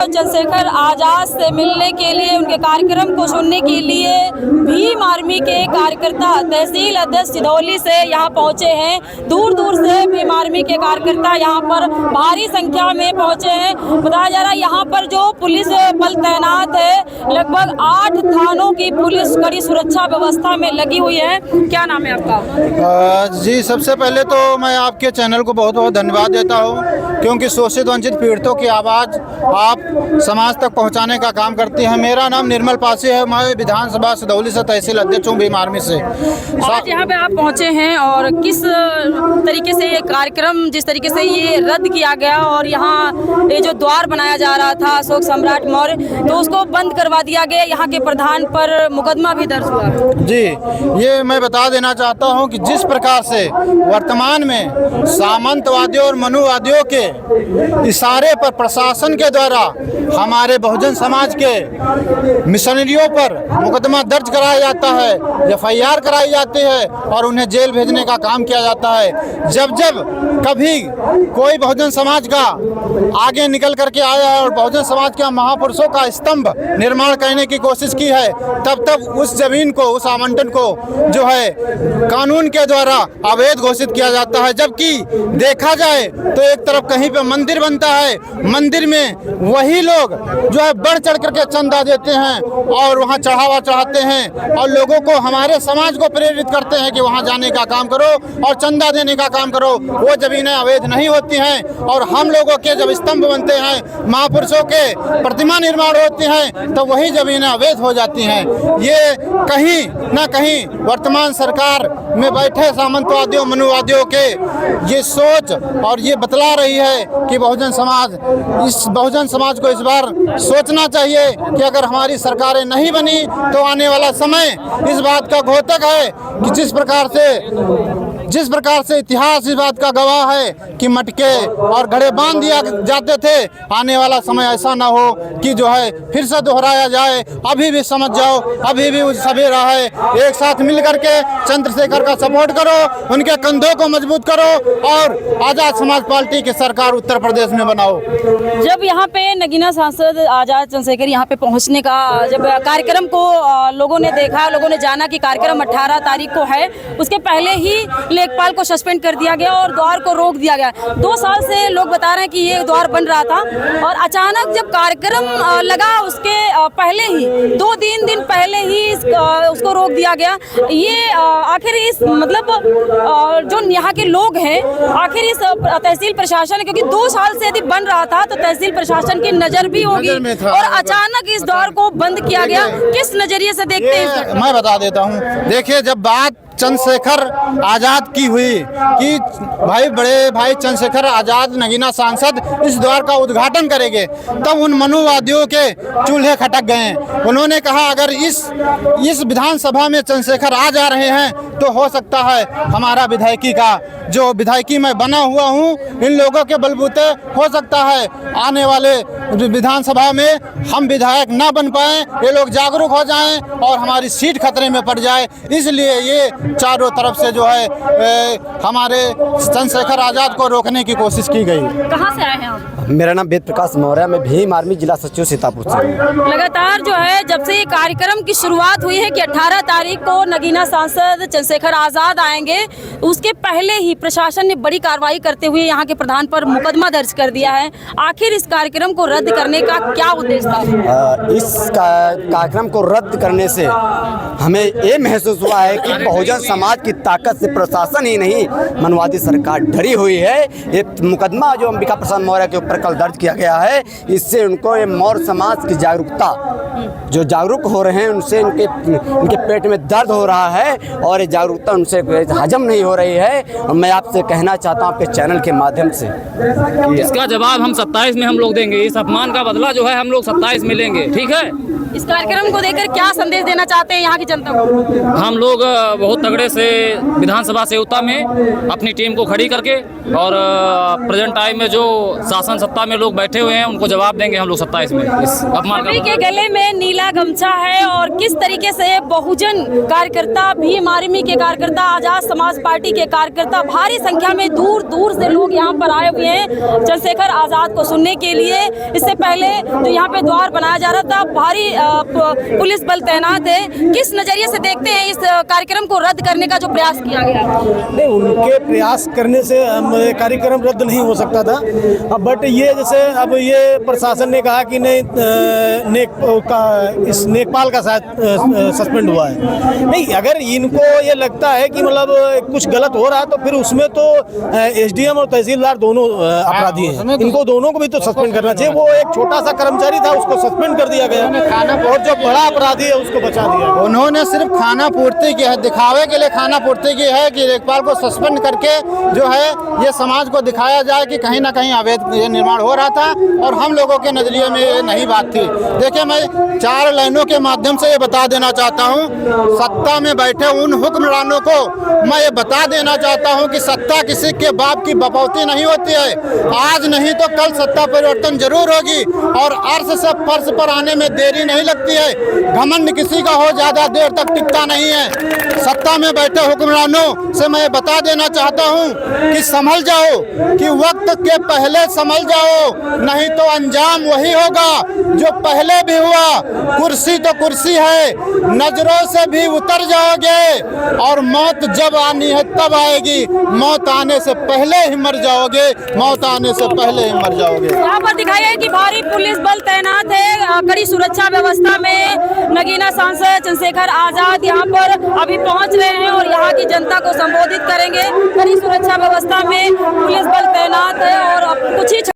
चंद्रशेखर आजाद से मिलने के लिए, उनके कार्यक्रम को सुनने के लिए भीम आर्मी के कार्यकर्ता तहसील अध्यक्ष सिधौली से यहाँ पहुँचे हैं। दूर दूर से भीम आर्मी के कार्यकर्ता यहाँ पर भारी संख्या में पहुँचे हैं। बताया जा रहा है यहाँ पर जो पुलिस बल तैनात है, लगभग 8 थानों की पुलिस कड़ी सुरक्षा व्यवस्था में लगी हुई है। क्या नाम है आपका? जी, सबसे पहले तो मैं आपके चैनल को बहुत बहुत धन्यवाद देता हूँ, क्योंकि शोषित वंचित पीड़ितों की आवाज़ आप समाज तक पहुंचाने का काम करती है। मेरा नाम निर्मल पासी है, मैं विधानसभा सिधौली से तहसील अध्यक्ष हूँ भीम आर्मी से। आज यहाँ पे आप पहुँचे हैं और किस तरीके से ये कार्यक्रम, जिस तरीके से ये रद्द किया गया और यहाँ ये जो द्वार बनाया जा रहा था अशोक सम्राट मौर्य, तो उसको बंद करवा दिया गया, यहाँ के प्रधान पर मुकदमा भी दर्ज हुआ। जी, ये मैं बता देना चाहता हूँ कि जिस प्रकार से वर्तमान में सामंतवादियों और मनुवादियों के इशारे पर प्रशासन के द्वारा हमारे बहुजन समाज के मिशनरियों पर मुकदमा दर्ज कराया जाता है, FIR कराई जाती है और उन्हें जेल भेजने का काम किया जाता है। जब जब कभी कोई बहुजन समाज का आगे निकल करके आया है और बहुजन समाज के महापुरुषों का स्तंभ निर्माण करने की कोशिश की है, तब तब उस जमीन को, उस आवंटन को जो है कानून के द्वारा अवैध घोषित किया जाता है। जबकि देखा जाए तो एक तरफ कहीं पे मंदिर बनता है, मंदिर में वही लोग जो है बढ़ चढ़ करके चंदा देते हैं और वहाँ चढ़ावा चढ़ाते हैं और लोगों को, हमारे समाज को प्रेरित करते हैं कि वहाँ जाने का काम करो और चंदा देने का काम करो। वो जमीनें अवैध नहीं होती हैं और हम लोगों के जब स्तंभ बनते हैं, महापुरुषों के प्रतिमा निर्माण होती हैं, तो वही जमीनें अवैध हो जाती हैं। ये कहीं ना कहीं वर्तमान सरकार में बैठे सामंतवादियों, मनुवादियों के ये सोच और ये बतला रही है कि बहुजन समाज को इस बार सोचना चाहिए कि अगर हमारी सरकारें नहीं बनी तो आने वाला समय इस बात का घोतक है कि जिस प्रकार से इतिहास इस बात का गवाह है कि मटके और घड़े बांध दिया जाते थे, आने वाला समय ऐसा ना हो कि जो है फिर से दोहराया जाए। अभी भी समझ जाओ, अभी भी सवेरा है। एक साथ मिल करके चंद्रशेखर का सपोर्ट करो, उनके कंधों को मजबूत करो और आजाद समाज पार्टी की सरकार उत्तर प्रदेश में बनाओ। जब यहाँ पे नगीना सांसद आजाद चंद्रशेखर यहाँ पे पहुँचने का जब कार्यक्रम को लोगों ने देखा, लोगों ने जाना कि कार्यक्रम 18 तारीख को है, उसके पहले ही लेखपाल को सस्पेंड कर दिया गया और द्वार को रोक दिया गया। 2 साल से लोग बता रहे हैं कि ये द्वार बन रहा था और अचानक जब कार्यक्रम लगा उसके पहले ही 2-3 दिन पहले ही उसको रोक दिया गया। ये आखिर इस मतलब जो यहाँ के लोग हैं, आखिर इस तहसील प्रशासन, क्योंकि 2 साल से यदि बन रहा था तो तहसील प्रशासन की नजर भी होगी और अचानक इस द्वार को बंद किया गया, किस नजरिए से देखते हैं? मैं बता देता हूँ। देखिए, जब बात चंद्रशेखर आजाद की हुई कि बड़े भाई चंद्रशेखर आजाद नगीना सांसद इस द्वार का उद्घाटन करेंगे, तब उन मनुवादियों के चूल्हे खटक गए। उन्होंने कहा अगर इस विधानसभा में चंद्रशेखर आ जा रहे हैं तो हो सकता है हमारा विधायकी का जो विधायकी मैं बना हुआ हूँ, इन लोगों के बलबूते हो सकता है आने वाले विधानसभा में हम विधायक ना बन पाएं, ये लोग जागरूक हो जाएं और हमारी सीट खतरे में पड़ जाए। इसलिए ये चारों तरफ से जो है हमारे चंद्रशेखर आजाद को रोकने की कोशिश की गई। कहाँ से आए हैं आप? मेरा नाम वेद प्रकाश मौर्य, मैं भीम आर्मी जिला सचिव सीतापुर से। लगातार जो है जब से ये कार्यक्रम की शुरुआत हुई है कि 18 तारीख को नगीना सांसद चंद्रशेखर आजाद आएंगे, उसके पहले ही प्रशासन ने बड़ी कार्रवाई करते हुए यहाँ के प्रधान पर मुकदमा दर्ज कर दिया है। आखिर इस कार्यक्रम को रद्द करने का क्या उद्देश्य था? इस कार्यक्रम को रद्द करने से हमें ये महसूस हुआ है कि बहुजन समाज की ताकत से प्रशासन ही नहीं, मनवादी सरकार डरी हुई है। ये मुकदमा जो अंबिका प्रसाद मौर्य के ऊपर कल दर्ज किया गया है, इससे उनको ये मौर्य समाज की जागरूकता, जो जागरूक हो रहे हैं उनसे उनके पेट में दर्द हो रहा है और ये जागरूकता उनसे हजम नहीं हो रही है। और मैं आपसे कहना चाहता हूँ आपके चैनल के माध्यम से कि इसका जवाब हम 27 में हम लोग देंगे। इस अपमान का बदला जो है हम लोग 27 में लेंगे, ठीक है? इस कार्यक्रम को देकर क्या संदेश देना चाहते हैं यहाँ की जनता को? हम लोग बहुत तगड़े से विधानसभा सेवता में अपनी टीम को खड़ी करके और प्रेजेंट टाइम में जो शासन सत्ता में लोग बैठे हुए हैं उनको जवाब देंगे हम लोग 27 में इस अपमान के गले में में नीला गमछा है और किस तरीके से बहुजन कार्यकर्ता, भीम आर्मी के कार्यकर्ता, आजाद समाज पार्टी के कार्यकर्ता भारी संख्या में दूर दूर से लोग यहाँ पर आए हुए हैं चंद्रशेखर आजाद को सुनने के लिए। इससे पहले जो यहाँ पे द्वार बनाया जा रहा था, भारी पुलिस बल तैनात है। किस नजरिए से देखते हैं इस कार्यक्रम को रद्द करने का जो प्रयास किया गया? नहीं, उनके प्रयास करने से कार्यक्रम रद्द नहीं हो सकता था। बट ये जैसे अब ये प्रशासन ने कहा कि नहीं, इस नेकपाल का शायद सस्पेंड हुआ है। नहीं, अगर इनको ये लगता है कि मतलब कुछ गलत हो रहा है तो फिर उसमें तो एसडीएम और तहसीलदार दोनों अपराधी हैं, इनको दोनों को भी तो सस्पेंड करना चाहिए। वो एक छोटा सा कर्मचारी था, उसको सस्पेंड कर दिया गया और जो बड़ा अपराधी है उसको बचा दिया। उन्होंने सिर्फ खाना पूर्ति की है, दिखावे के लिए खाना पूर्ति की है कि लेखपाल को सस्पेंड करके जो है ये समाज को दिखाया जाए कि कहीं ना कहीं अवैध ये निर्माण हो रहा था और हम लोगों के नजरिए में ये नहीं बात थी। देखिए, मैं 4 लाइनों के माध्यम से ये बता देना चाहता हूँ, सत्ता में बैठे उन हुक्मरानों को मैं ये बता देना चाहता हूँ कि सत्ता किसी के बाप की बपौती नहीं होती है। आज नहीं तो कल सत्ता परिवर्तन जरूर होगी और अर्श से फर्श पर आने में देरी नहीं लगती है। घमंड किसी का हो ज्यादा देर तक टिकता नहीं है। सत्ता में बैठे हुक्मरानों से मैं बता देना चाहता हूं कि संभल जाओ, कि वक्त के पहले संभल जाओ, नहीं तो अंजाम वही होगा जो पहले भी हुआ। कुर्सी तो कुर्सी है, नजरों से भी उतर जाओगे और मौत जब आनी है तब आएगी। मौत आने से पहले ही मर जाओगे, मौत आने से पहले ही मर जाओगे। यहाँ पर दिखाया है कि भारी पुलिस बल तैनात है, कड़ी सुरक्षा व्यवस्था में नगीना सांसद चंद्रशेखर आजाद यहाँ पर अभी पहुँच रहे हैं और यहाँ की जनता को संबोधित करेंगे। कड़ी सुरक्षा व्यवस्था में पुलिस बल तैनात है और कुछ ही